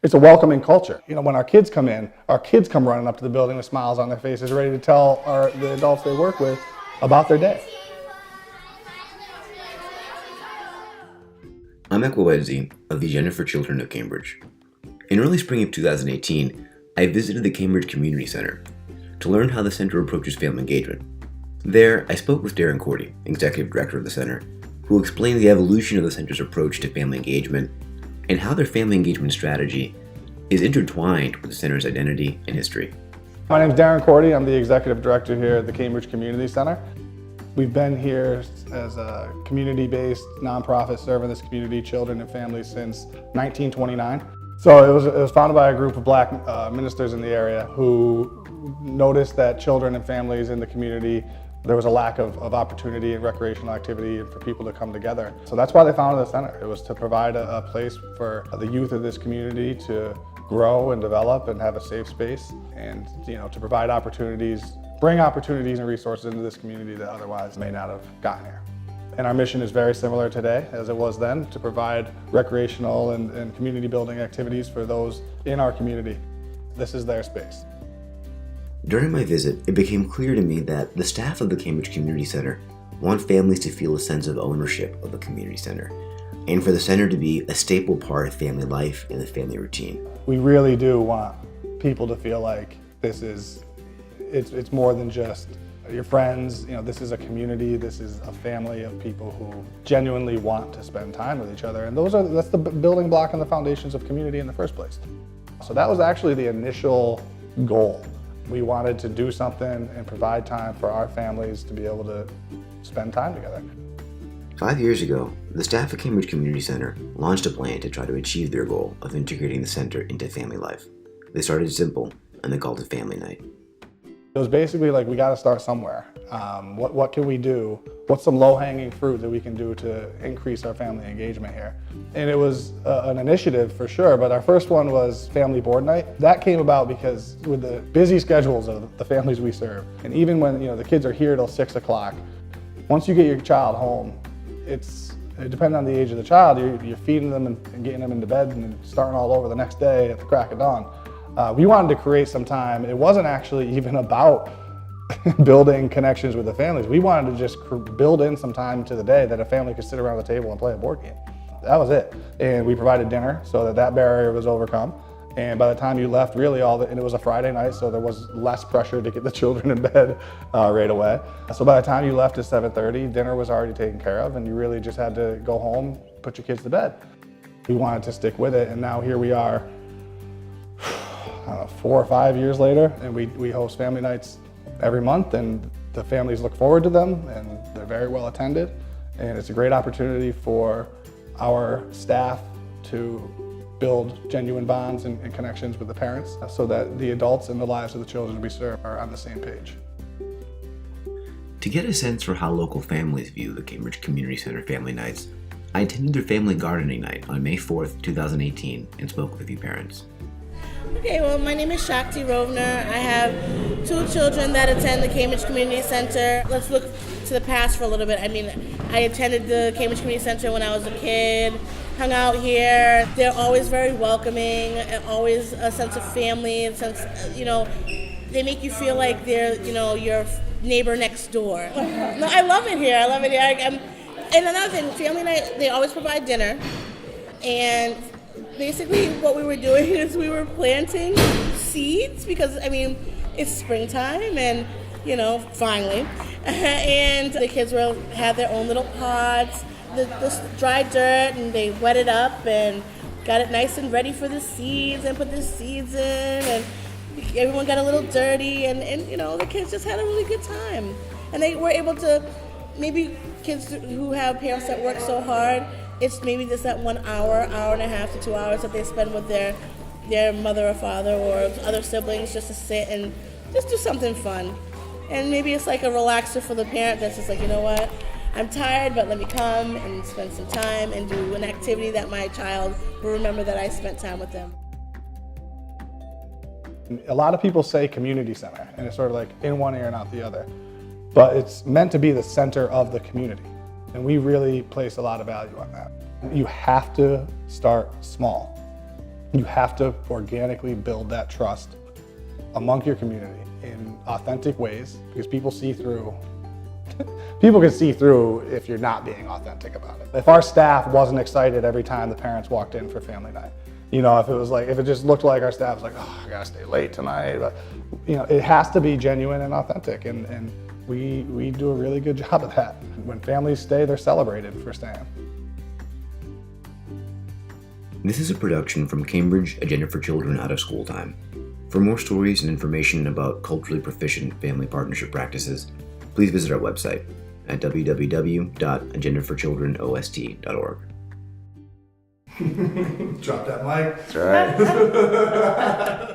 It's a welcoming culture. You know, when our kids come in, our kids come running up to the building with smiles on their faces, ready to tell the adults they work with about their day. I'm Echo Wednesday of the Agenda for Children of Cambridge. In early spring of 2018, I visited the Cambridge Community Center to learn how the center approaches family engagement. There, I spoke with Darrin Korte, Executive Director of the center, who explained the evolution of the center's approach to family engagement and how their family engagement strategy is intertwined with the center's identity and history. My name is Darrin Korte. I'm the Executive Director here at the Cambridge Community Center. We've been here as a community-based nonprofit serving this community, children and families, since 1929. So it was founded by a group of black ministers in the area who noticed that children and families in the community, there was a lack of opportunity and recreational activity and for people to come together. So that's why they founded the center. It was to provide a place for the youth of this community to grow and develop and have a safe space, and to provide opportunities, bring opportunities and resources into this community that otherwise may not have gotten here. And our mission is very similar today as it was then, to provide recreational and community building activities for those in our community. This is their space. During my visit, it became clear to me that the staff of the Cambridge Community Center want families to feel a sense of ownership of the community center, and for the center to be a staple part of family life and the family routine. We really do want people to feel like it's more than just your friends. This is a community, this is a family of people who genuinely want to spend time with each other, and that's the building block and the foundations of community in the first place. So that was actually the initial goal. We wanted to do something and provide time for our families to be able to spend time together. 5 years ago, the staff at Cambridge Community Center launched a plan to try to achieve their goal of integrating the center into family life. They started simple, and they called it Family Night. It was basically like, we got to start somewhere. What can we do? What's some low-hanging fruit that we can do to increase our family engagement here? And it was an initiative for sure, but our first one was Family Board Night. That came about because with the busy schedules of the families we serve, and even when the kids are here till 6 o'clock, once you get your child home, it depends on the age of the child, you're feeding them and getting them into bed and starting all over the next day at the crack of dawn. We wanted to create some time. It wasn't actually even about building connections with the families. We wanted to just build in some time to the day that a family could sit around the table and play a board game. That was it. And we provided dinner so that barrier was overcome. And by the time you left, really and it was a Friday night, so there was less pressure to get the children in bed right away. So by the time you left at 7:30, dinner was already taken care of, and you really just had to go home, put your kids to bed. We wanted to stick with it, and now here we are, 4 or 5 years later, and we host family nights every month, and the families look forward to them, and they're very well attended, and it's a great opportunity for our staff to build genuine bonds and connections with the parents so that the adults and the lives of the children we serve are on the same page. To get a sense for how local families view the Cambridge Community Center Family Nights, I attended their family gardening night on May 4th, 2018, and spoke with a few parents. Okay, well, my name is Shakti Rovner. I have 2 children that attend the Cambridge Community Center. Let's look to the past for a little bit. I attended the Cambridge Community Center when I was a kid, hung out here. They're always very welcoming, and always a sense of family, and sense, they make you feel like they're, your neighbor next door. No, I love it here. And another thing, family night, they always provide dinner, and basically what we were doing is we were planting seeds because, it's springtime and, finally. And the kids had their own little pots, the dry dirt, and they wet it up and got it nice and ready for the seeds and put the seeds in, and everyone got a little dirty, and the kids just had a really good time. And they were able to, maybe kids who have parents that work so hard, it's maybe just that 1 hour, hour and a half to 2 hours that they spend with their mother or father or other siblings, just to sit and just do something fun. And maybe it's like a relaxer for the parent that's just like, you know what, I'm tired, but let me come and spend some time and do an activity that my child will remember that I spent time with them. A lot of people say community center, and it's sort of like in one ear and out the other. But it's meant to be the center of the community. And we really place a lot of value on that. You have to start small. You have to organically build that trust among your community in authentic ways, because people see through. People can see through if you're not being authentic about it. If our staff wasn't excited every time the parents walked in for family night, you know, if it just looked like our staff was like, oh, I gotta stay late tonight, but, you know, it has to be genuine and authentic, and we do a really good job of that. When families stay, they're celebrated for staying. This is a production from Cambridge Agenda for Children Out of School Time. For more stories and information about culturally proficient family partnership practices, please visit our website at www.agendaforchildrenost.org. Drop that mic. That's right.